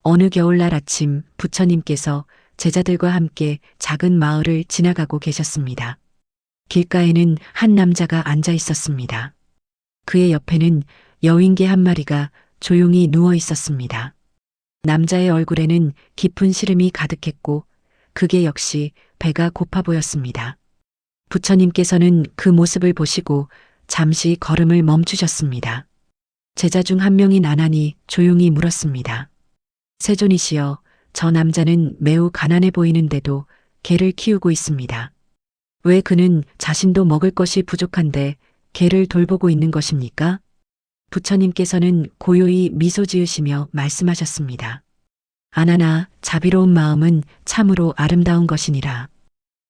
어느 겨울날 아침 부처님께서 제자들과 함께 작은 마을을 지나가고 계셨습니다. 길가에는 한 남자가 앉아 있었습니다. 그의 옆에는 여윈개 한 마리가 조용히 누워 있었습니다. 남자의 얼굴에는 깊은 시름이 가득했고 그게 역시 배가 고파 보였습니다. 부처님께서는 그 모습을 보시고 잠시 걸음을 멈추셨습니다. 제자 중 한 명인 나난이 조용히 물었습니다. 세존이시여, 저 남자는 매우 가난해 보이는데도 개를 키우고 있습니다. 왜 그는 자신도 먹을 것이 부족한데 개를 돌보고 있는 것입니까? 부처님께서는 고요히 미소 지으시며 말씀하셨습니다. 아나나, 자비로운 마음은 참으로 아름다운 것이니라.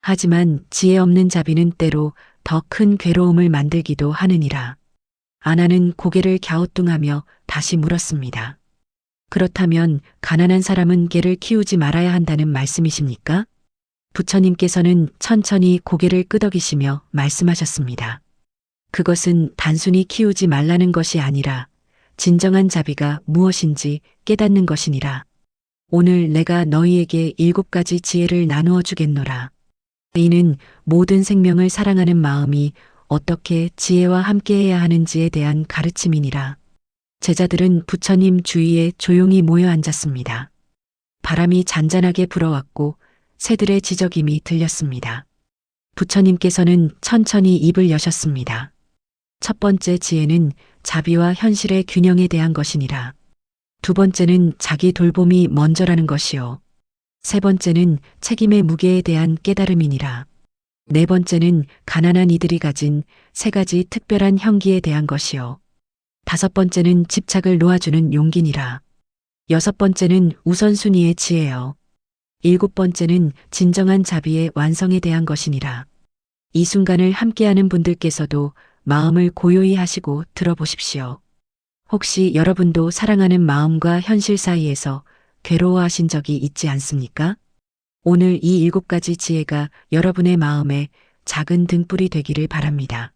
하지만 지혜 없는 자비는 때로 더 큰 괴로움을 만들기도 하느니라. 아나는 고개를 갸우뚱하며 다시 물었습니다. 그렇다면 가난한 사람은 개를 키우지 말아야 한다는 말씀이십니까? 부처님께서는 천천히 고개를 끄덕이시며 말씀하셨습니다. 그것은 단순히 키우지 말라는 것이 아니라 진정한 자비가 무엇인지 깨닫는 것이니라. 오늘 내가 너희에게 7가지 지혜를 나누어 주겠노라. 이는 모든 생명을 사랑하는 마음이 어떻게 지혜와 함께해야 하는지에 대한 가르침이니라. 제자들은 부처님 주위에 조용히 모여 앉았습니다. 바람이 잔잔하게 불어왔고 새들의 지저귐이 들렸습니다. 부처님께서는 천천히 입을 여셨습니다. 첫 번째 지혜는 자비와 현실의 균형에 대한 것이니라. 두 번째는 자기 돌봄이 먼저라는 것이요. 세 번째는 책임의 무게에 대한 깨달음이니라. 네 번째는 가난한 이들이 가진 3가지 특별한 형기에 대한 것이요. 5번째는 집착을 놓아주는 용기니라. 6번째는 우선순위의 지혜요. 7번째는 진정한 자비의 완성에 대한 것이니라. 이 순간을 함께하는 분들께서도 마음을 고요히 하시고 들어보십시오. 혹시 여러분도 사랑하는 마음과 현실 사이에서 괴로워하신 적이 있지 않습니까? 오늘 이 7가지 지혜가 여러분의 마음에 작은 등불이 되기를 바랍니다.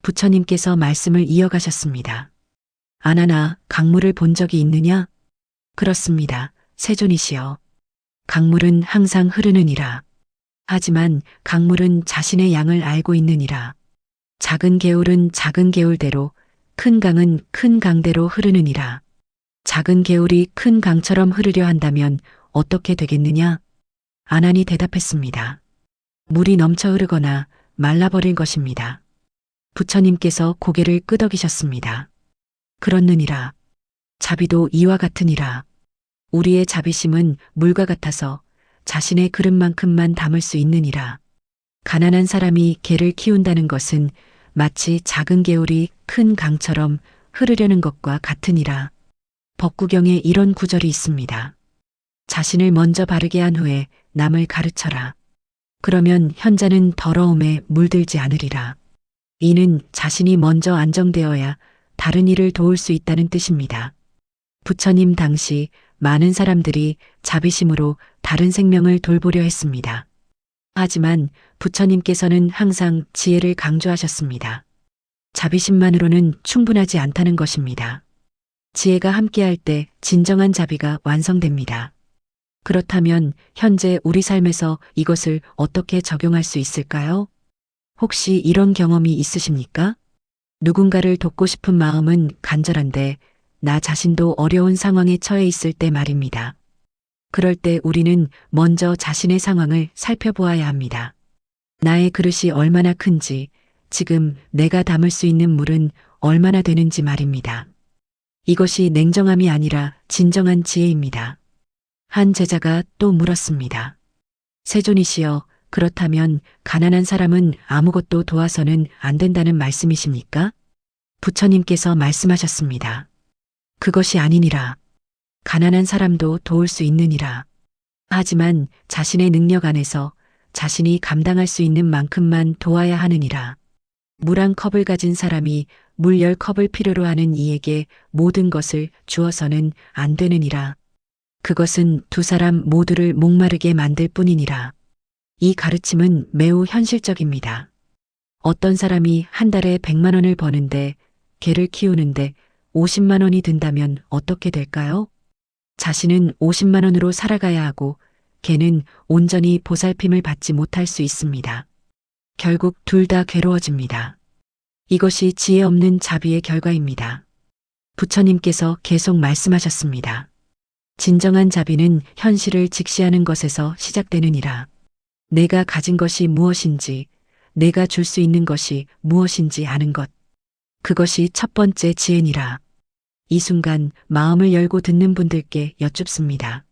부처님께서 말씀을 이어가셨습니다. 아나나, 강물을 본 적이 있느냐? 그렇습니다. 세존이시여. 강물은 항상 흐르느니라. 하지만 강물은 자신의 양을 알고 있느니라. 작은 개울은 작은 개울대로, 큰 강은 큰 강대로 흐르느니라. 작은 개울이 큰 강처럼 흐르려 한다면 어떻게 되겠느냐? 아난이 대답했습니다. 물이 넘쳐 흐르거나 말라버릴 것입니다. 부처님께서 고개를 끄덕이셨습니다. 그렇느니라. 자비도 이와 같으니라. 우리의 자비심은 물과 같아서 자신의 그릇만큼만 담을 수 있느니라. 가난한 사람이 개를 키운다는 것은 마치 작은 개울이 큰 강처럼 흐르려는 것과 같으니라. 법구경에 이런 구절이 있습니다. 자신을 먼저 바르게 한 후에 남을 가르쳐라. 그러면 현자는 더러움에 물들지 않으리라. 이는 자신이 먼저 안정되어야 다른 이를 도울 수 있다는 뜻입니다. 부처님 당시 많은 사람들이 자비심으로 다른 생명을 돌보려 했습니다. 하지만 부처님께서는 항상 지혜를 강조하셨습니다. 자비심만으로는 충분하지 않다는 것입니다. 지혜가 함께할 때 진정한 자비가 완성됩니다. 그렇다면 현재 우리 삶에서 이것을 어떻게 적용할 수 있을까요? 혹시 이런 경험이 있으십니까? 누군가를 돕고 싶은 마음은 간절한데 나 자신도 어려운 상황에 처해 있을 때 말입니다. 그럴 때 우리는 먼저 자신의 상황을 살펴보아야 합니다. 나의 그릇이 얼마나 큰지, 지금 내가 담을 수 있는 물은 얼마나 되는지 말입니다. 이것이 냉정함이 아니라 진정한 지혜입니다. 한 제자가 또 물었습니다. 세존이시여, 그렇다면 가난한 사람은 아무것도 도와서는 안 된다는 말씀이십니까? 부처님께서 말씀하셨습니다. 그것이 아니니라. 가난한 사람도 도울 수 있느니라. 하지만 자신의 능력 안에서 자신이 감당할 수 있는 만큼만 도와야 하느니라. 물 한 컵을 가진 사람이 물 10컵을 필요로 하는 이에게 모든 것을 주어서는 안 되느니라. 그것은 두 사람 모두를 목마르게 만들 뿐이니라. 이 가르침은 매우 현실적입니다. 어떤 사람이 한 달에 100만 원을 버는데 개를 키우는데 50만 원이 든다면 어떻게 될까요? 자신은 50만 원으로 살아가야 하고 걔는 온전히 보살핌을 받지 못할 수 있습니다. 결국 둘 다 괴로워집니다. 이것이 지혜 없는 자비의 결과입니다. 부처님께서 계속 말씀하셨습니다. 진정한 자비는 현실을 직시하는 것에서 시작되느니라. 내가 가진 것이 무엇인지, 내가 줄 수 있는 것이 무엇인지 아는 것. 그것이 첫 번째 지혜니라. 이 순간 마음을 열고 듣는 분들께 여쭙습니다.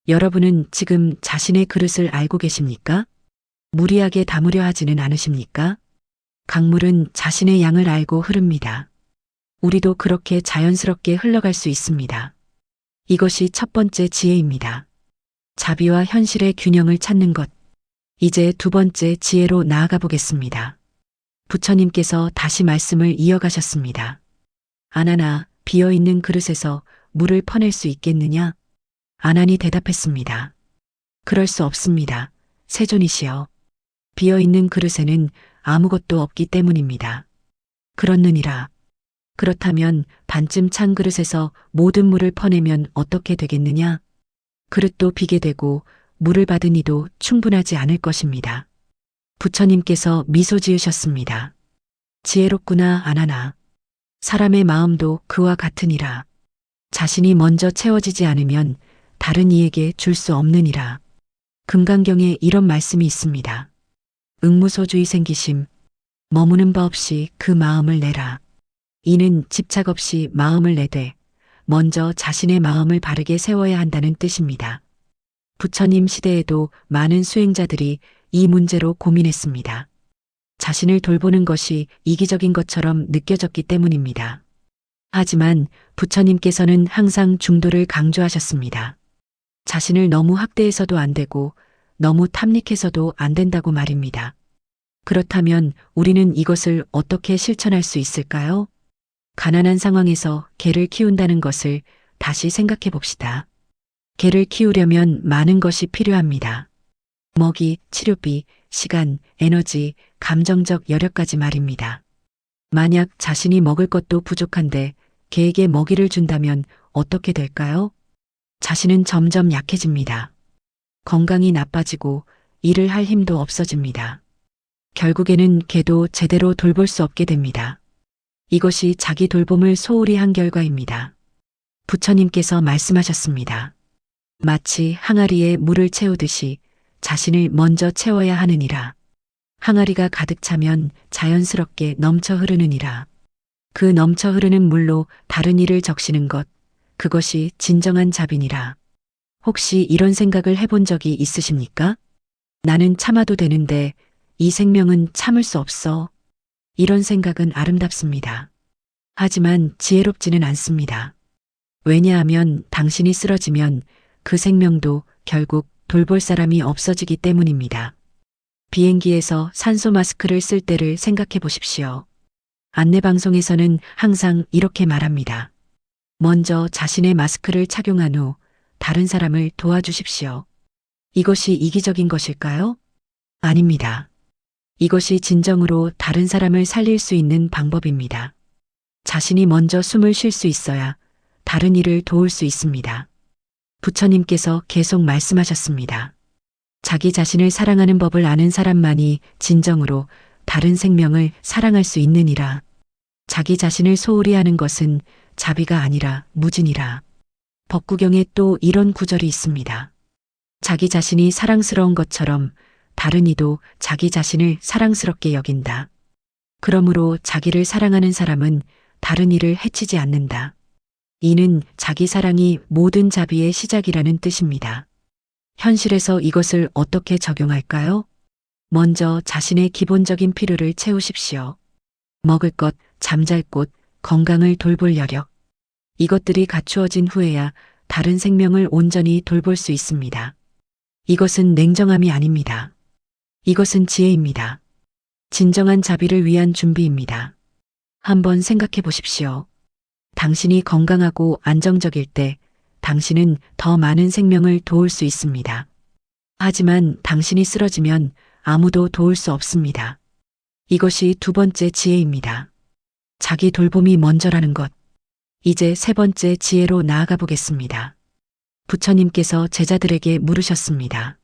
여러분은 지금 자신의 그릇을 알고 계십니까? 무리하게 담으려 하지는 않으십니까? 강물은 자신의 양을 알고 흐릅니다. 우리도 그렇게 자연스럽게 흘러갈 수 있습니다. 이것이 첫 번째 지혜입니다. 자비와 현실의 균형을 찾는 것. 이제 두 번째 지혜로 나아가 보겠습니다. 부처님께서 다시 말씀을 이어가셨습니다. 아나나, 비어있는 그릇에서 물을 퍼낼 수 있겠느냐? 아난이 대답했습니다. 그럴 수 없습니다. 세존이시여. 비어있는 그릇에는 아무것도 없기 때문입니다. 그렇느니라. 그렇다면 반쯤 찬 그릇에서 모든 물을 퍼내면 어떻게 되겠느냐? 그릇도 비게 되고 물을 받은 이도 충분하지 않을 것입니다. 부처님께서 미소 지으셨습니다. 지혜롭구나 아나나. 사람의 마음도 그와 같으니라. 자신이 먼저 채워지지 않으면 다른 이에게 줄 수 없느니라. 금강경에 이런 말씀이 있습니다. 응무소주의 생기심, 머무는 바 없이 그 마음을 내라. 이는 집착 없이 마음을 내되 먼저 자신의 마음을 바르게 세워야 한다는 뜻입니다. 부처님 시대에도 많은 수행자들이 이 문제로 고민했습니다. 자신을 돌보는 것이 이기적인 것처럼 느껴졌기 때문입니다. 하지만 부처님께서는 항상 중도를 강조하셨습니다. 자신을 너무 학대해서도 안 되고 너무 탐닉해서도 안 된다고 말입니다. 그렇다면 우리는 이것을 어떻게 실천할 수 있을까요? 가난한 상황에서 개를 키운다는 것을 다시 생각해 봅시다. 개를 키우려면 많은 것이 필요합니다. 먹이, 치료비, 시간, 에너지, 감정적 여력까지 말입니다. 만약 자신이 먹을 것도 부족한데 개에게 먹이를 준다면 어떻게 될까요? 자신은 점점 약해집니다. 건강이 나빠지고 일을 할 힘도 없어집니다. 결국에는 개도 제대로 돌볼 수 없게 됩니다. 이것이 자기 돌봄을 소홀히 한 결과입니다. 부처님께서 말씀하셨습니다. 마치 항아리에 물을 채우듯이 자신을 먼저 채워야 하느니라. 항아리가 가득 차면 자연스럽게 넘쳐 흐르느니라. 그 넘쳐 흐르는 물로 다른 일을 적시는 것, 그것이 진정한 자비니라. 혹시 이런 생각을 해본 적이 있으십니까? 나는 참아도 되는데 이 생명은 참을 수 없어. 이런 생각은 아름답습니다. 하지만 지혜롭지는 않습니다. 왜냐하면 당신이 쓰러지면 그 생명도 결국 돌볼 사람이 없어지기 때문입니다. 비행기에서 산소 마스크를 쓸 때를 생각해 보십시오. 안내방송에서는 항상 이렇게 말합니다. 먼저 자신의 마스크를 착용한 후 다른 사람을 도와주십시오. 이것이 이기적인 것일까요? 아닙니다. 이것이 진정으로 다른 사람을 살릴 수 있는 방법입니다. 자신이 먼저 숨을 쉴 수 있어야 다른 이를 도울 수 있습니다. 부처님께서 계속 말씀하셨습니다. 자기 자신을 사랑하는 법을 아는 사람만이 진정으로 다른 생명을 사랑할 수 있느니라. 자기 자신을 소홀히 하는 것은 자비가 아니라 무진이라. 법구경에 또 이런 구절이 있습니다. 자기 자신이 사랑스러운 것처럼 다른 이도 자기 자신을 사랑스럽게 여긴다. 그러므로 자기를 사랑하는 사람은 다른 이를 해치지 않는다. 이는 자기 사랑이 모든 자비의 시작이라는 뜻입니다. 현실에서 이것을 어떻게 적용할까요? 먼저 자신의 기본적인 필요를 채우십시오. 먹을 것, 잠잘 곳, 건강을 돌볼 여력. 이것들이 갖추어진 후에야 다른 생명을 온전히 돌볼 수 있습니다. 이것은 냉정함이 아닙니다. 이것은 지혜입니다. 진정한 자비를 위한 준비입니다. 한번 생각해 보십시오. 당신이 건강하고 안정적일 때 당신은 더 많은 생명을 도울 수 있습니다. 하지만 당신이 쓰러지면 아무도 도울 수 없습니다. 이것이 두 번째 지혜입니다. 자기 돌봄이 먼저라는 것. 이제 세 번째 지혜로 나아가 보겠습니다. 부처님께서 제자들에게 물으셨습니다.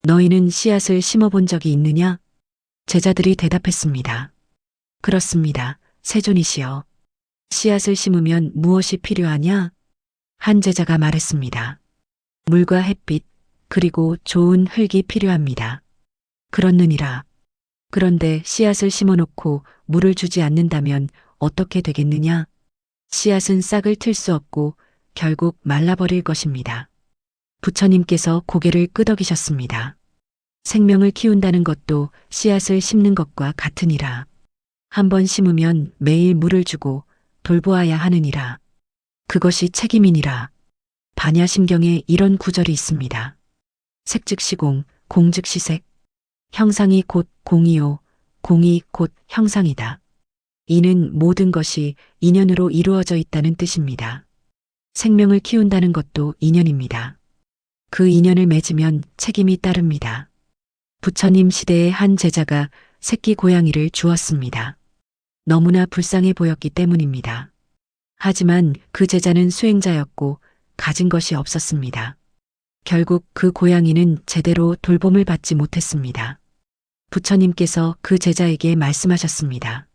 너희는 씨앗을 심어본 적이 있느냐? 제자들이 대답했습니다. 그렇습니다. 세존이시여. 씨앗을 심으면 무엇이 필요하냐? 한 제자가 말했습니다. 물과 햇빛, 그리고 좋은 흙이 필요합니다. 그렇느니라. 그런데 씨앗을 심어놓고 물을 주지 않는다면 어떻게 되겠느냐? 씨앗은 싹을 틀 수 없고 결국 말라버릴 것입니다. 부처님께서 고개를 끄덕이셨습니다. 생명을 키운다는 것도 씨앗을 심는 것과 같으니라. 한 번 심으면 매일 물을 주고 돌보아야 하느니라. 그것이 책임이니라. 반야심경에 이런 구절이 있습니다. 색즉시공, 공즉시색. 형상이 곧 공이요, 공이 곧 형상이다. 이는 모든 것이 인연으로 이루어져 있다는 뜻입니다. 생명을 키운다는 것도 인연입니다. 그 인연을 맺으면 책임이 따릅니다. 부처님 시대의 한 제자가 새끼 고양이를 주었습니다. 너무나 불쌍해 보였기 때문입니다. 하지만 그 제자는 수행자였고 가진 것이 없었습니다. 결국 그 고양이는 제대로 돌봄을 받지 못했습니다. 부처님께서 그 제자에게 말씀하셨습니다.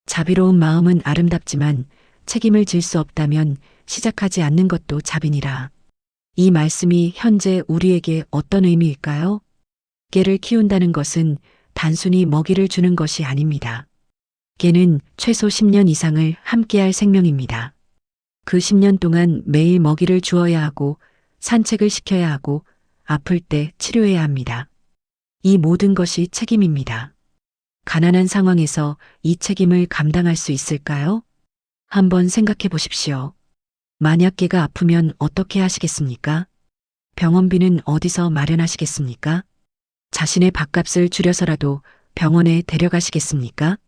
자비로운 마음은 아름답지만 책임을 질 수 없다면 시작하지 않는 것도 자비니라. 이 말씀이 현재 우리에게 어떤 의미일까요? 개를 키운다는 것은 단순히 먹이를 주는 것이 아닙니다. 개는 최소 10년 이상을 함께할 생명입니다. 그 10년 동안 매일 먹이를 주어야 하고 산책을 시켜야 하고 아플 때 치료해야 합니다. 이 모든 것이 책임입니다. 가난한 상황에서 이 책임을 감당할 수 있을까요? 한번 생각해 보십시오. 만약 개가 아프면 어떻게 하시겠습니까? 병원비는 어디서 마련하시겠습니까? 자신의 밥값을 줄여서라도 병원에 데려가시겠습니까?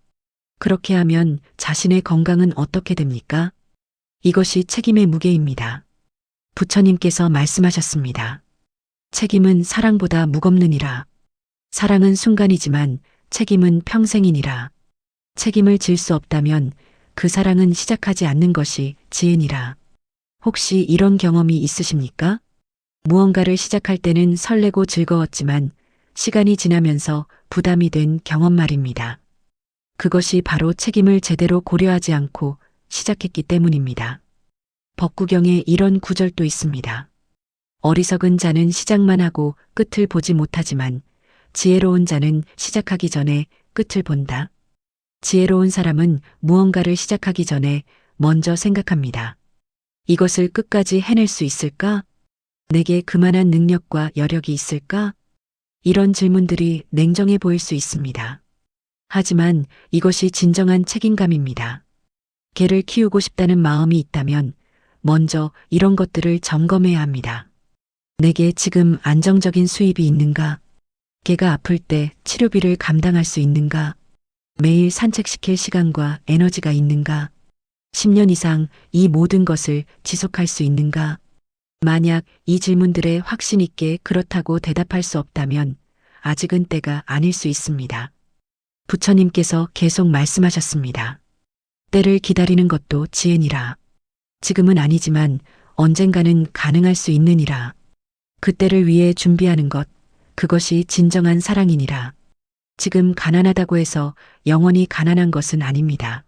그렇게 하면 자신의 건강은 어떻게 됩니까? 이것이 책임의 무게입니다. 부처님께서 말씀하셨습니다. 책임은 사랑보다 무겁느니라. 사랑은 순간이지만 책임은 평생이니라. 책임을 질 수 없다면 그 사랑은 시작하지 않는 것이 지혜니라. 혹시 이런 경험이 있으십니까? 무언가를 시작할 때는 설레고 즐거웠지만 시간이 지나면서 부담이 된 경험 말입니다. 그것이 바로 책임을 제대로 고려하지 않고 시작했기 때문입니다. 법구경에 이런 구절도 있습니다. 어리석은 자는 시작만 하고 끝을 보지 못하지만 지혜로운 자는 시작하기 전에 끝을 본다. 지혜로운 사람은 무언가를 시작하기 전에 먼저 생각합니다. 이것을 끝까지 해낼 수 있을까? 내게 그만한 능력과 여력이 있을까? 이런 질문들이 냉정해 보일 수 있습니다. 하지만 이것이 진정한 책임감입니다. 개를 키우고 싶다는 마음이 있다면 먼저 이런 것들을 점검해야 합니다. 내게 지금 안정적인 수입이 있는가? 개가 아플 때 치료비를 감당할 수 있는가? 매일 산책시킬 시간과 에너지가 있는가? 10년 이상 이 모든 것을 지속할 수 있는가? 만약 이 질문들에 확신 있게 그렇다고 대답할 수 없다면 아직은 때가 아닐 수 있습니다. 부처님께서 계속 말씀하셨습니다. 때를 기다리는 것도 지혜니라. 지금은 아니지만 언젠가는 가능할 수 있느니라. 그 때를 위해 준비하는 것, 그것이 진정한 사랑이니라. 지금 가난하다고 해서 영원히 가난한 것은 아닙니다.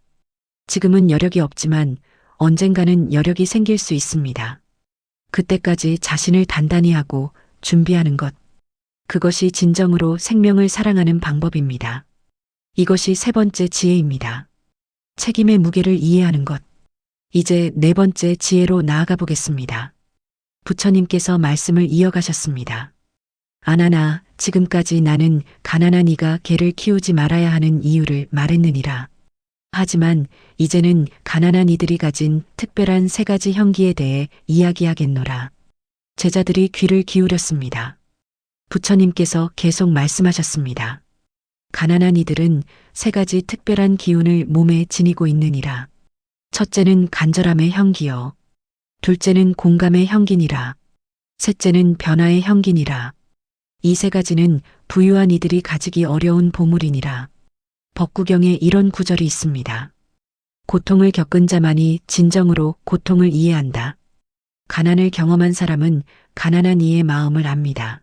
지금은 여력이 없지만 언젠가는 여력이 생길 수 있습니다. 그때까지 자신을 단단히 하고 준비하는 것. 그것이 진정으로 생명을 사랑하는 방법입니다. 이것이 세 번째 지혜입니다. 책임의 무게를 이해하는 것. 이제 네 번째 지혜로 나아가 보겠습니다. 부처님께서 말씀을 이어가셨습니다. 아나나, 지금까지 나는 가난한 이가 개를 키우지 말아야 하는 이유를 말했느니라. 하지만 이제는 가난한 이들이 가진 특별한 세 가지 형기에 대해 이야기하겠노라. 제자들이 귀를 기울였습니다. 부처님께서 계속 말씀하셨습니다. 가난한 이들은 세 가지 특별한 기운을 몸에 지니고 있느니라. 첫째는 간절함의 형기요. 둘째는 공감의 형기니라. 셋째는 변화의 형기니라. 이 세 가지는 부유한 이들이 가지기 어려운 보물이니라. 법구경에 이런 구절이 있습니다. 고통을 겪은 자만이 진정으로 고통을 이해한다. 가난을 경험한 사람은 가난한 이의 마음을 압니다.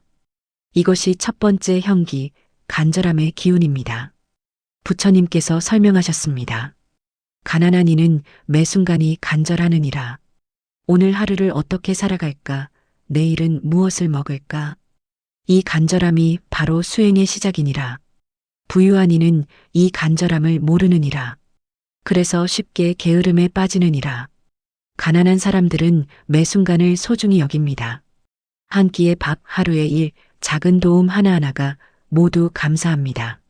이것이 첫 번째 형기, 간절함의 기운입니다. 부처님께서 설명하셨습니다. 가난한 이는 매 순간이 간절하느니라. 오늘 하루를 어떻게 살아갈까? 내일은 무엇을 먹을까? 이 간절함이 바로 수행의 시작이니라. 부유한 이는 이 간절함을 모르느니라. 그래서 쉽게 게으름에 빠지느니라. 가난한 사람들은 매 순간을 소중히 여깁니다. 한 끼의 밥, 하루의 일, 작은 도움 하나하나가 모두 감사합니다.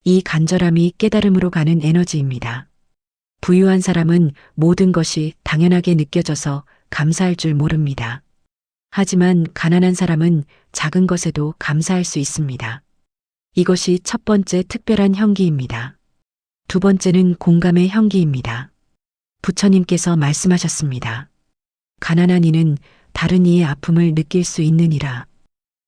이 간절함이 깨달음으로 가는 에너지입니다. 부유한 사람은 모든 것이 당연하게 느껴져서 감사할 줄 모릅니다. 하지만 가난한 사람은 작은 것에도 감사할 수 있습니다. 이것이 첫 번째 특별한 형기입니다. 두 번째는 공감의 형기입니다. 부처님께서 말씀하셨습니다. 가난한 이는 다른 이의 아픔을 느낄 수 있느니라.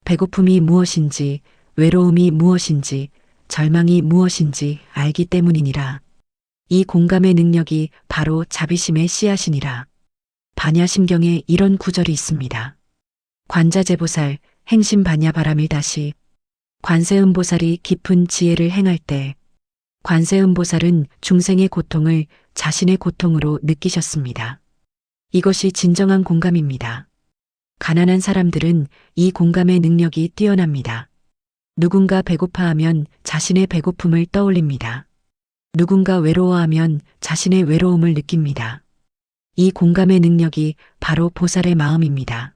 배고픔이 무엇인지, 외로움이 무엇인지, 절망이 무엇인지 알기 때문이니라. 이 공감의 능력이 바로 자비심의 씨앗이니라. 반야심경에 이런 구절이 있습니다. 관자재보살, 행심반야 바라밀다시. 관세음보살이 깊은 지혜를 행할 때 관세음보살은 중생의 고통을 자신의 고통으로 느끼셨습니다. 이것이 진정한 공감입니다. 가난한 사람들은 이 공감의 능력이 뛰어납니다. 누군가 배고파하면 자신의 배고픔을 떠올립니다. 누군가 외로워하면 자신의 외로움을 느낍니다. 이 공감의 능력이 바로 보살의 마음입니다.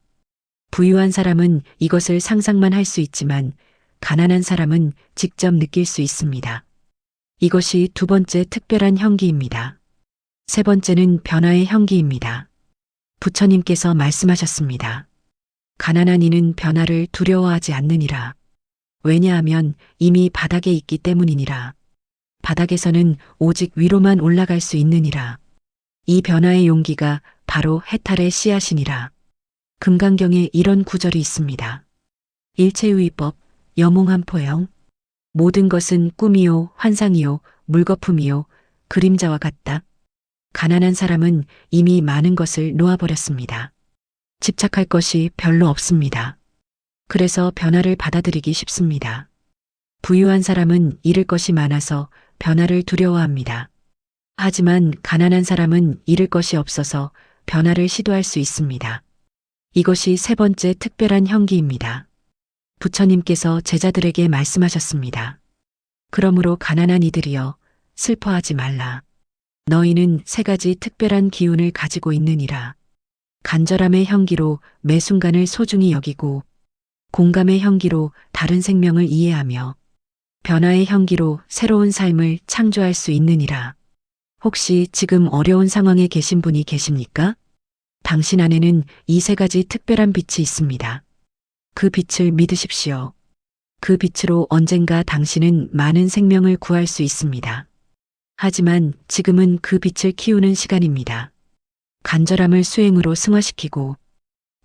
부유한 사람은 이것을 상상만 할 수 있지만 가난한 사람은 직접 느낄 수 있습니다. 이것이 두 번째 특별한 형기입니다. 세 번째는 변화의 형기입니다. 부처님께서 말씀하셨습니다. 가난한 이는 변화를 두려워하지 않느니라. 왜냐하면 이미 바닥에 있기 때문이니라. 바닥에서는 오직 위로만 올라갈 수 있느니라. 이 변화의 용기가 바로 해탈의 씨앗이니라. 금강경에 이런 구절이 있습니다. 일체유의법, 여몽한포영. 모든 것은 꿈이요, 환상이요, 물거품이요, 그림자와 같다. 가난한 사람은 이미 많은 것을 놓아버렸습니다. 집착할 것이 별로 없습니다. 그래서 변화를 받아들이기 쉽습니다. 부유한 사람은 잃을 것이 많아서 변화를 두려워합니다. 하지만 가난한 사람은 잃을 것이 없어서 변화를 시도할 수 있습니다. 이것이 세 번째 특별한 형기입니다. 부처님께서 제자들에게 말씀하셨습니다. 그러므로 가난한 이들이여 슬퍼하지 말라. 너희는 세 가지 특별한 기운을 가지고 있느니라. 간절함의 형기로 매 순간을 소중히 여기고, 공감의 형기로 다른 생명을 이해하며, 변화의 형기로 새로운 삶을 창조할 수 있느니라. 혹시 지금 어려운 상황에 계신 분이 계십니까? 당신 안에는 이 세 가지 특별한 빛이 있습니다. 그 빛을 믿으십시오. 그 빛으로 언젠가 당신은 많은 생명을 구할 수 있습니다. 하지만 지금은 그 빛을 키우는 시간입니다. 간절함을 수행으로 승화시키고,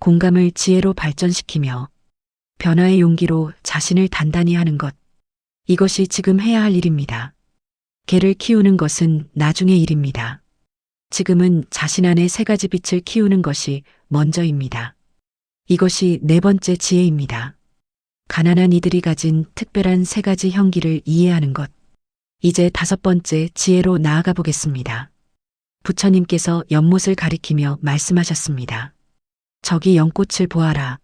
공감을 지혜로 발전시키며, 변화의 용기로 자신을 단단히 하는 것. 이것이 지금 해야 할 일입니다. 개를 키우는 것은 나중의 일입니다. 지금은 자신 안에 세 가지 빛을 키우는 것이 먼저입니다. 이것이 네 번째 지혜입니다. 가난한 이들이 가진 특별한 세 가지 형기를 이해하는 것. 이제 다섯 번째 지혜로 나아가 보겠습니다. 부처님께서 연못을 가리키며 말씀하셨습니다. 저기 연꽃을 보아라.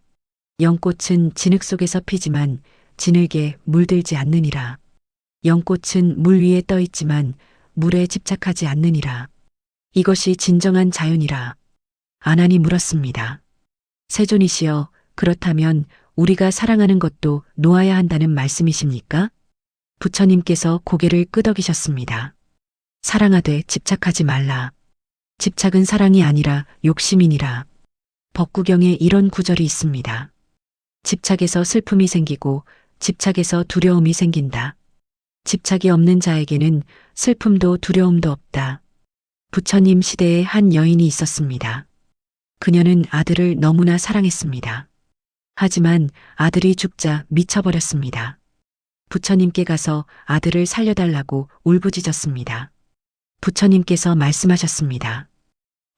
연꽃은 진흙 속에서 피지만 진흙에 물들지 않느니라. 연꽃은 물 위에 떠 있지만 물에 집착하지 않느니라. 이것이 진정한 자연이라. 아난이 물었습니다. 세존이시여, 그렇다면 우리가 사랑하는 것도 놓아야 한다는 말씀이십니까? 부처님께서 고개를 끄덕이셨습니다. 사랑하되 집착하지 말라. 집착은 사랑이 아니라 욕심이니라. 법구경에 이런 구절이 있습니다. 집착에서 슬픔이 생기고 집착에서 두려움이 생긴다. 집착이 없는 자에게는 슬픔도 두려움도 없다. 부처님 시대에 한 여인이 있었습니다. 그녀는 아들을 너무나 사랑했습니다. 하지만 아들이 죽자 미쳐버렸습니다. 부처님께 가서 아들을 살려달라고 울부짖었습니다. 부처님께서 말씀하셨습니다.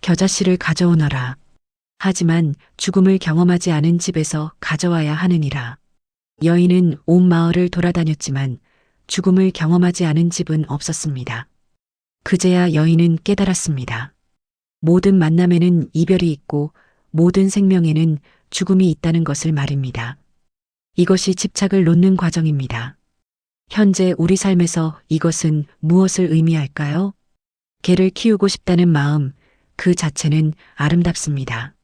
겨자씨를 가져오너라. 하지만 죽음을 경험하지 않은 집에서 가져와야 하느니라. 여인은 온 마을을 돌아다녔지만 죽음을 경험하지 않은 집은 없었습니다. 그제야 여인은 깨달았습니다. 모든 만남에는 이별이 있고 모든 생명에는 죽음이 있다는 것을 말입니다. 이것이 집착을 놓는 과정입니다. 현재 우리 삶에서 이것은 무엇을 의미할까요? 개를 키우고 싶다는 마음 그 자체는 아름답습니다.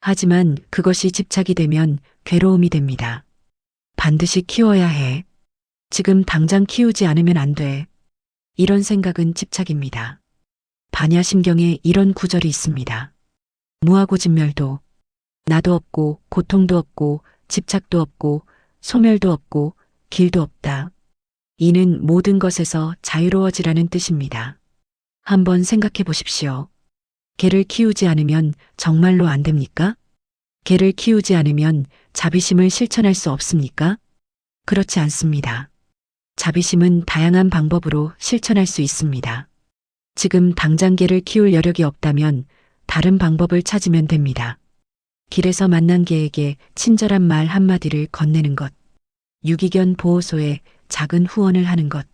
하지만 그것이 집착이 되면 괴로움이 됩니다. 반드시 키워야 해. 지금 당장 키우지 않으면 안 돼. 이런 생각은 집착입니다. 반야심경에 이런 구절이 있습니다. 무하고진멸도 나도 없고 고통도 없고 집착도 없고 소멸도 없고 길도 없다. 이는 모든 것에서 자유로워지라는 뜻입니다. 한번 생각해 보십시오. 개를 키우지 않으면 정말로 안 됩니까? 개를 키우지 않으면 자비심을 실천할 수 없습니까? 그렇지 않습니다. 자비심은 다양한 방법으로 실천할 수 있습니다. 지금 당장 개를 키울 여력이 없다면 다른 방법을 찾으면 됩니다. 길에서 만난 개에게 친절한 말 한마디를 건네는 것. 유기견 보호소에 작은 후원을 하는 것.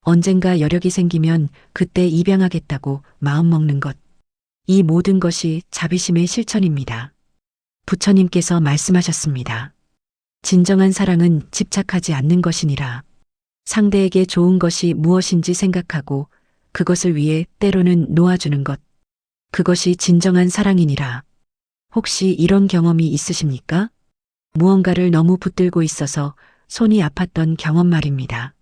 언젠가 여력이 생기면 그때 입양하겠다고 마음먹는 것. 이 모든 것이 자비심의 실천입니다. 부처님께서 말씀하셨습니다. 진정한 사랑은 집착하지 않는 것이니라. 상대에게 좋은 것이 무엇인지 생각하고 그것을 위해 때로는 놓아주는 것. 그것이 진정한 사랑이니라. 혹시 이런 경험이 있으십니까? 무언가를 너무 붙들고 있어서 손이 아팠던 경험 말입니다.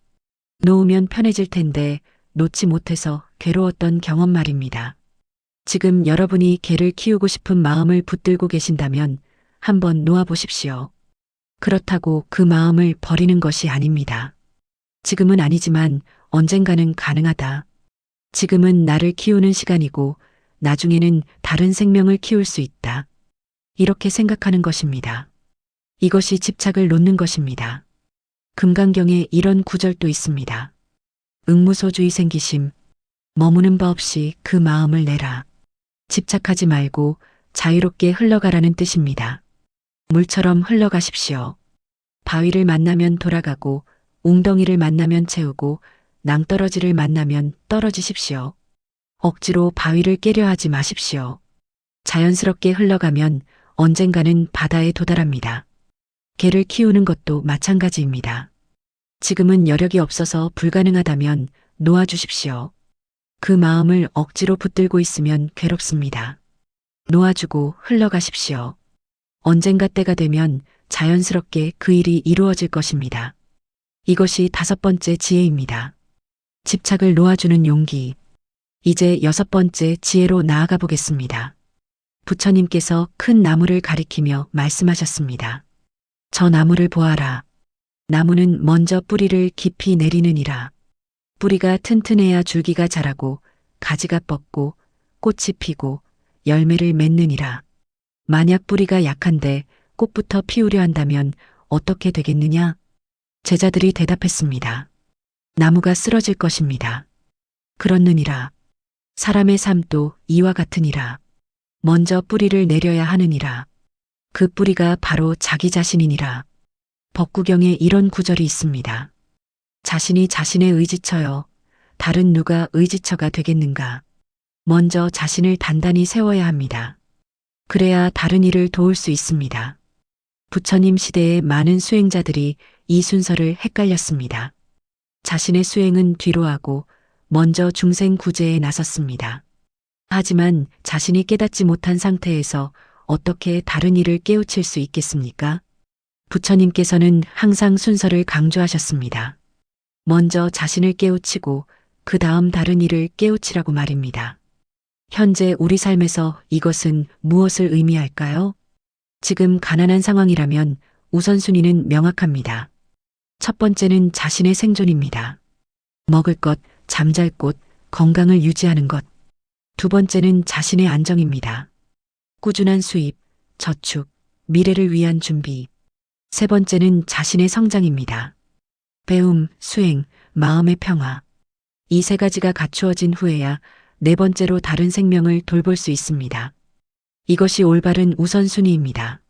놓으면 편해질 텐데 놓지 못해서 괴로웠던 경험 말입니다. 지금 여러분이 개를 키우고 싶은 마음을 붙들고 계신다면 한번 놓아보십시오. 그렇다고 그 마음을 버리는 것이 아닙니다. 지금은 아니지만 언젠가는 가능하다. 지금은 나를 키우는 시간이고 나중에는 다른 생명을 키울 수 있다. 이렇게 생각하는 것입니다. 이것이 집착을 놓는 것입니다. 금강경에 이런 구절도 있습니다. 응무소주의 생기심, 머무는 바 없이 그 마음을 내라. 집착하지 말고 자유롭게 흘러가라는 뜻입니다. 물처럼 흘러가십시오. 바위를 만나면 돌아가고 웅덩이를 만나면 채우고 낭떠러지를 만나면 떨어지십시오. 억지로 바위를 깨려 하지 마십시오. 자연스럽게 흘러가면 언젠가는 바다에 도달합니다. 개를 키우는 것도 마찬가지입니다. 지금은 여력이 없어서 불가능하다면 놓아주십시오. 그 마음을 억지로 붙들고 있으면 괴롭습니다. 놓아주고 흘러가십시오. 언젠가 때가 되면 자연스럽게 그 일이 이루어질 것입니다. 이것이 5번째 지혜입니다. 집착을 놓아주는 용기. 이제 6번째 지혜로 나아가 보겠습니다. 부처님께서 큰 나무를 가리키며 말씀하셨습니다. 저 나무를 보아라. 나무는 먼저 뿌리를 깊이 내리느니라. 뿌리가 튼튼해야 줄기가 자라고 가지가 뻗고 꽃이 피고 열매를 맺느니라. 만약 뿌리가 약한데 꽃부터 피우려 한다면 어떻게 되겠느냐? 제자들이 대답했습니다. 나무가 쓰러질 것입니다. 그렇느니라. 사람의 삶도 이와 같으니라. 먼저 뿌리를 내려야 하느니라. 그 뿌리가 바로 자기 자신이니라. 법구경에 이런 구절이 있습니다. 자신이 자신의 의지처여 다른 누가 의지처가 되겠는가. 먼저 자신을 단단히 세워야 합니다. 그래야 다른 이를 도울 수 있습니다. 부처님 시대의 많은 수행자들이 이 순서를 헷갈렸습니다. 자신의 수행은 뒤로 하고 먼저 중생 구제에 나섰습니다. 하지만 자신이 깨닫지 못한 상태에서 어떻게 다른 이를 깨우칠 수 있겠습니까? 부처님께서는 항상 순서를 강조하셨습니다. 먼저 자신을 깨우치고 그 다음 다른 이를 깨우치라고 말입니다. 현재 우리 삶에서 이것은 무엇을 의미할까요? 지금 가난한 상황이라면 우선순위는 명확합니다. 첫 번째는 자신의 생존입니다. 먹을 것, 잠잘 곳, 건강을 유지하는 것. 두 번째는 자신의 안정입니다. 꾸준한 수입, 저축, 미래를 위한 준비. 세 번째는 자신의 성장입니다. 배움, 수행, 마음의 평화. 이 세 가지가 갖추어진 후에야 네 번째로 다른 생명을 돌볼 수 있습니다. 이것이 올바른 우선순위입니다.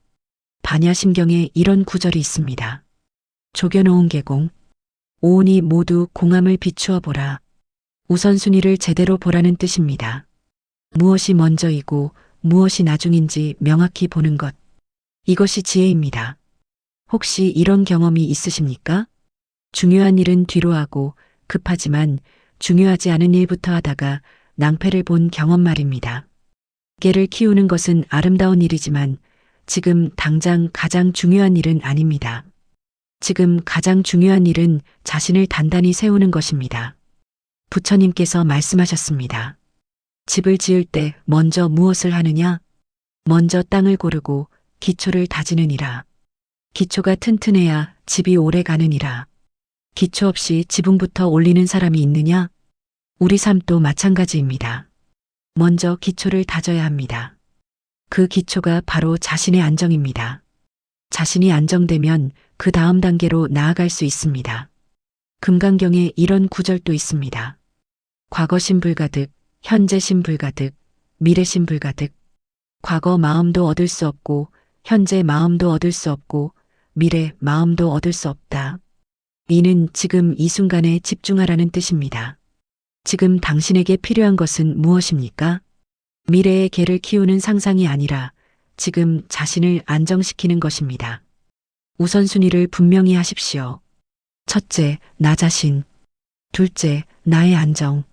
반야심경에 이런 구절이 있습니다. 조겨놓은 계공. 오온이 모두 공함을 비추어 보라. 우선순위를 제대로 보라는 뜻입니다. 무엇이 먼저이고 무엇이 나중인지 명확히 보는 것. 이것이 지혜입니다. 혹시 이런 경험이 있으십니까? 중요한 일은 뒤로 하고 급하지만 중요하지 않은 일부터 하다가 낭패를 본 경험 말입니다. 개를 키우는 것은 아름다운 일이지만 지금 당장 가장 중요한 일은 아닙니다. 지금 가장 중요한 일은 자신을 단단히 세우는 것입니다. 부처님께서 말씀하셨습니다. 집을 지을 때 먼저 무엇을 하느냐? 먼저 땅을 고르고 기초를 다지느니라. 기초가 튼튼해야 집이 오래 가느니라. 기초 없이 지붕부터 올리는 사람이 있느냐? 우리 삶도 마찬가지입니다. 먼저 기초를 다져야 합니다. 그 기초가 바로 자신의 안정입니다. 자신이 안정되면 그 다음 단계로 나아갈 수 있습니다. 금강경에 이런 구절도 있습니다. 과거심 불가득, 현재심 불가득, 미래심 불가득. 과거 마음도 얻을 수 없고, 현재 마음도 얻을 수 없고, 미래 마음도 얻을 수 없다. 이는 지금 이 순간에 집중하라는 뜻입니다. 지금 당신에게 필요한 것은 무엇입니까? 미래의 개를 키우는 상상이 아니라 지금 자신을 안정시키는 것입니다. 우선순위를 분명히 하십시오. 첫째, 나 자신. 둘째, 나의 안정.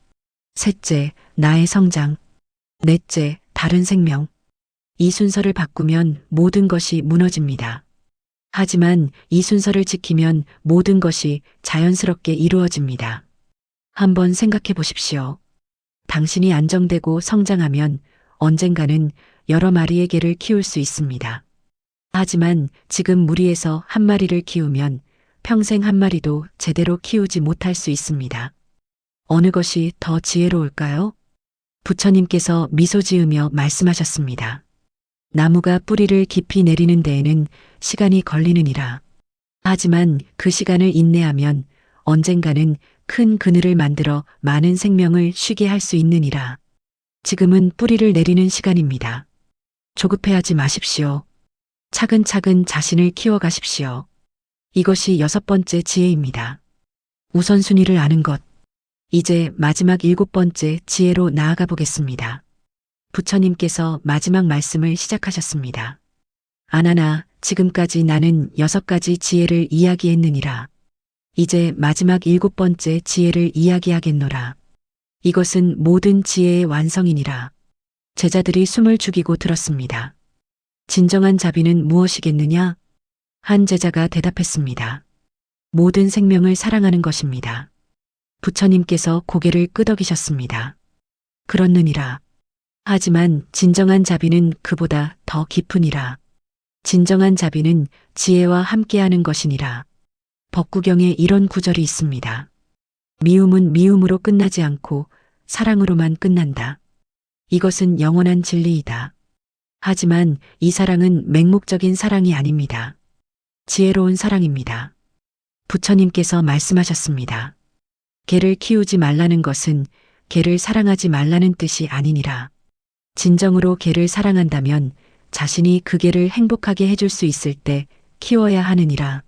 셋째, 나의 성장. 넷째, 다른 생명. 이 순서를 바꾸면 모든 것이 무너집니다. 하지만 이 순서를 지키면 모든 것이 자연스럽게 이루어집니다. 한번 생각해 보십시오. 당신이 안정되고 성장하면 언젠가는 여러 마리의 개를 키울 수 있습니다. 하지만 지금 무리에서 한 마리를 키우면 평생 한 마리도 제대로 키우지 못할 수 있습니다. 어느 것이 더 지혜로울까요? 부처님께서 미소 지으며 말씀하셨습니다. 나무가 뿌리를 깊이 내리는 데에는 시간이 걸리느니라. 하지만 그 시간을 인내하면 언젠가는 큰 그늘을 만들어 많은 생명을 쉬게 할 수 있느니라. 지금은 뿌리를 내리는 시간입니다. 조급해하지 마십시오. 차근차근 자신을 키워가십시오. 이것이 6번째 지혜입니다. 우선순위를 아는 것. 이제 마지막 7번째 지혜로 나아가 보겠습니다. 부처님께서 마지막 말씀을 시작하셨습니다. 아나나, 지금까지 나는 6가지 지혜를 이야기했느니라. 이제 마지막 7번째 지혜를 이야기하겠노라. 이것은 모든 지혜의 완성이니라. 제자들이 숨을 죽이고 들었습니다. 진정한 자비는 무엇이겠느냐? 한 제자가 대답했습니다. 모든 생명을 사랑하는 것입니다. 부처님께서 고개를 끄덕이셨습니다. 그렇느니라. 하지만 진정한 자비는 그보다 더 깊으니라. 진정한 자비는 지혜와 함께하는 것이니라. 법구경에 이런 구절이 있습니다. 미움은 미움으로 끝나지 않고 사랑으로만 끝난다. 이것은 영원한 진리이다. 하지만 이 사랑은 맹목적인 사랑이 아닙니다. 지혜로운 사랑입니다. 부처님께서 말씀하셨습니다. 개를 키우지 말라는 것은 개를 사랑하지 말라는 뜻이 아니니라. 진정으로 개를 사랑한다면 자신이 그 개를 행복하게 해줄 수 있을 때 키워야 하느니라.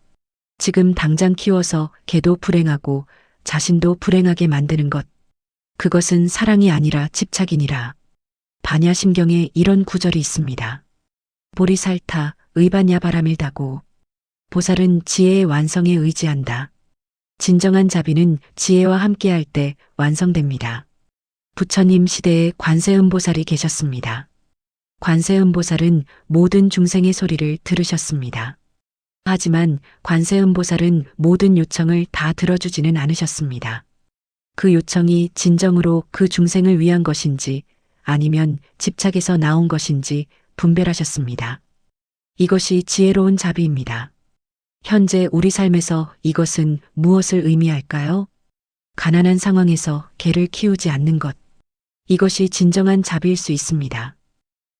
지금 당장 키워서 개도 불행하고 자신도 불행하게 만드는 것. 그것은 사랑이 아니라 집착이니라. 반야심경에 이런 구절이 있습니다. 보리살타 의반야 바라밀다고. 보살은 지혜의 완성에 의지한다. 진정한 자비는 지혜와 함께할 때 완성됩니다. 부처님 시대에 관세음보살이 계셨습니다. 관세음보살은 모든 중생의 소리를 들으셨습니다. 하지만 관세음보살은 모든 요청을 다 들어주지는 않으셨습니다. 그 요청이 진정으로 그 중생을 위한 것인지 아니면 집착에서 나온 것인지 분별하셨습니다. 이것이 지혜로운 자비입니다. 현재 우리 삶에서 이것은 무엇을 의미할까요? 가난한 상황에서 개를 키우지 않는 것. 이것이 진정한 자비일 수 있습니다.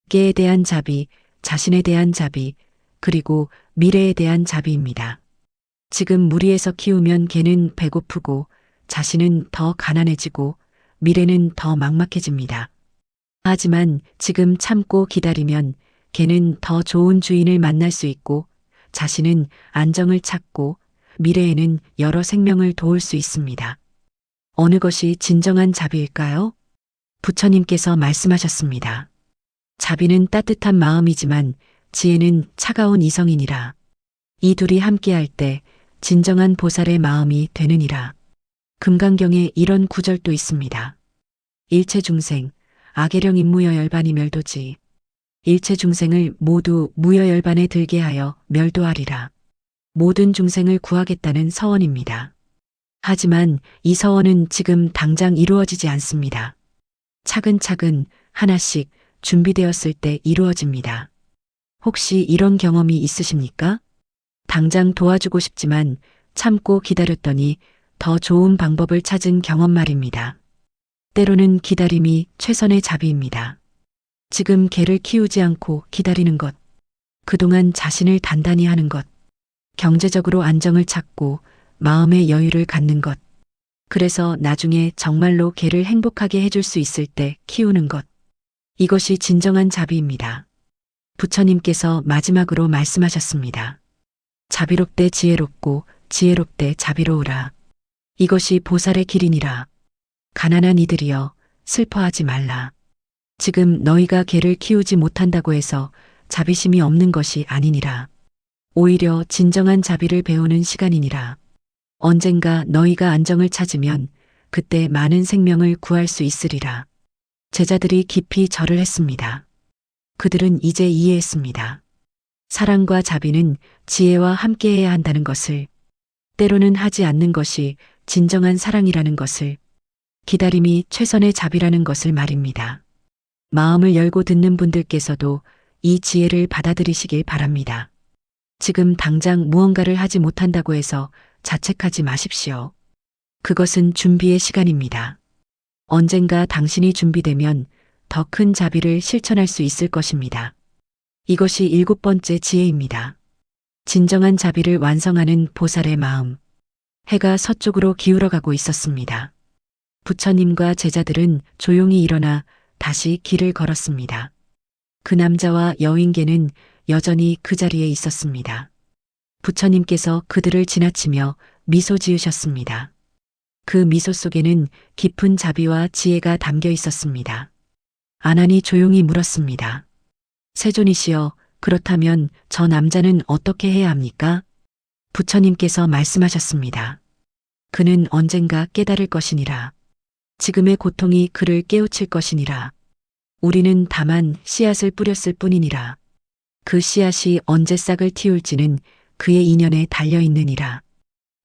개에 대한 자비, 자신에 대한 자비, 그리고 미래에 대한 자비입니다. 지금 무리에서 키우면 개는 배고프고 자신은 더 가난해지고 미래는 더 막막해집니다. 하지만 지금 참고 기다리면 개는 더 좋은 주인을 만날 수 있고 자신은 안정을 찾고 미래에는 여러 생명을 도울 수 있습니다. 어느 것이 진정한 자비일까요? 부처님께서 말씀하셨습니다. 자비는 따뜻한 마음이지만 지혜는 차가운 이성이니라. 이 둘이 함께할 때 진정한 보살의 마음이 되느니라. 금강경에 이런 구절도 있습니다. 일체 중생, 악계령 인무여열반이 멸도지. 일체 중생을 모두 무여열반에 들게 하여 멸도하리라. 모든 중생을 구하겠다는 서원입니다. 하지만 이 서원은 지금 당장 이루어지지 않습니다. 차근차근 하나씩 준비되었을 때 이루어집니다. 혹시 이런 경험이 있으십니까? 당장 도와주고 싶지만 참고 기다렸더니 더 좋은 방법을 찾은 경험 말입니다. 때로는 기다림이 최선의 자비입니다. 지금 개를 키우지 않고 기다리는 것, 그동안 자신을 단단히 하는 것, 경제적으로 안정을 찾고 마음의 여유를 갖는 것, 그래서 나중에 정말로 개를 행복하게 해줄 수 있을 때 키우는 것, 이것이 진정한 자비입니다. 부처님께서 마지막으로 말씀하셨습니다. 자비롭되 지혜롭고 지혜롭되 자비로우라. 이것이 보살의 길이니라. 가난한 이들이여 슬퍼하지 말라. 지금 너희가 개를 키우지 못한다고 해서 자비심이 없는 것이 아니니라. 오히려 진정한 자비를 배우는 시간이니라. 언젠가 너희가 안정을 찾으면 그때 많은 생명을 구할 수 있으리라. 제자들이 깊이 절을 했습니다. 그들은 이제 이해했습니다. 사랑과 자비는 지혜와 함께해야 한다는 것을, 때로는 하지 않는 것이 진정한 사랑이라는 것을, 기다림이 최선의 자비라는 것을 말입니다. 마음을 열고 듣는 분들께서도 이 지혜를 받아들이시길 바랍니다. 지금 당장 무언가를 하지 못한다고 해서 자책하지 마십시오. 그것은 준비의 시간입니다. 언젠가 당신이 준비되면 더 큰 자비를 실천할 수 있을 것입니다. 이것이 7번째 지혜입니다. 진정한 자비를 완성하는 보살의 마음. 해가 서쪽으로 기울어가고 있었습니다. 부처님과 제자들은 조용히 일어나 다시 길을 걸었습니다. 그 남자와 여인개는 여전히 그 자리에 있었습니다. 부처님께서 그들을 지나치며 미소 지으셨습니다. 그 미소 속에는 깊은 자비와 지혜가 담겨 있었습니다. 아난이 조용히 물었습니다. 세존이시여, 그렇다면 저 남자는 어떻게 해야 합니까? 부처님께서 말씀하셨습니다. 그는 언젠가 깨달을 것이니라. 지금의 고통이 그를 깨우칠 것이니라. 우리는 다만 씨앗을 뿌렸을 뿐이니라. 그 씨앗이 언제 싹을 틔울지는 그의 인연에 달려 있느니라.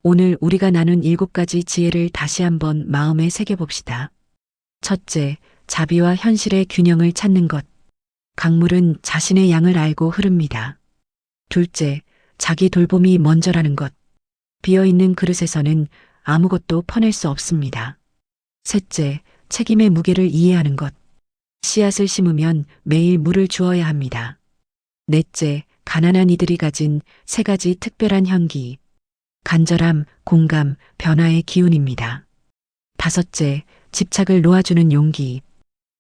오늘 우리가 나눈 7가지 지혜를 다시 한번 마음에 새겨봅시다. 첫째, 자비와 현실의 균형을 찾는 것. 강물은 자신의 양을 알고 흐릅니다. 둘째, 자기 돌봄이 먼저라는 것. 비어있는 그릇에서는 아무것도 퍼낼 수 없습니다. 셋째, 책임의 무게를 이해하는 것. 씨앗을 심으면 매일 물을 주어야 합니다. 넷째, 가난한 이들이 가진 3가지 특별한 현기. 간절함, 공감, 변화의 기운입니다. 다섯째, 집착을 놓아주는 용기.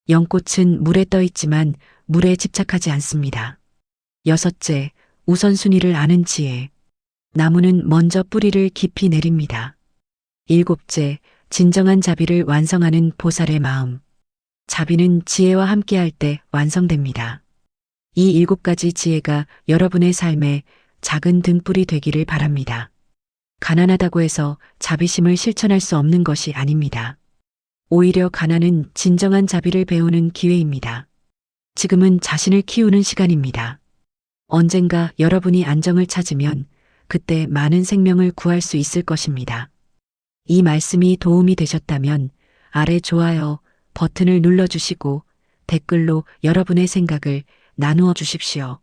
연꽃은 물에 떠 있지만 물에 집착하지 않습니다. 여섯째, 우선순위를 아는 지혜. 나무는 먼저 뿌리를 깊이 내립니다. 일곱째, 진정한 자비를 완성하는 보살의 마음. 자비는 지혜와 함께할 때 완성됩니다. 이 7가지 지혜가 여러분의 삶에 작은 등불이 되기를 바랍니다. 가난하다고 해서 자비심을 실천할 수 없는 것이 아닙니다. 오히려 가난은 진정한 자비를 배우는 기회입니다. 지금은 자신을 키우는 시간입니다. 언젠가 여러분이 안정을 찾으면 그때 많은 생명을 구할 수 있을 것입니다. 이 말씀이 도움이 되셨다면 아래 좋아요 버튼을 눌러주시고 댓글로 여러분의 생각을 나누어 주십시오.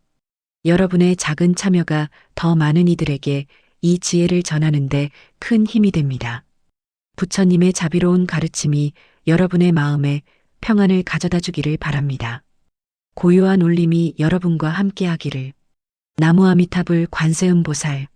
여러분의 작은 참여가 더 많은 이들에게 이 지혜를 전하는데 큰 힘이 됩니다. 부처님의 자비로운 가르침이 여러분의 마음에 평안을 가져다 주기를 바랍니다. 고요한 울림이 여러분과 함께하기를. 나무아미타불 관세음보살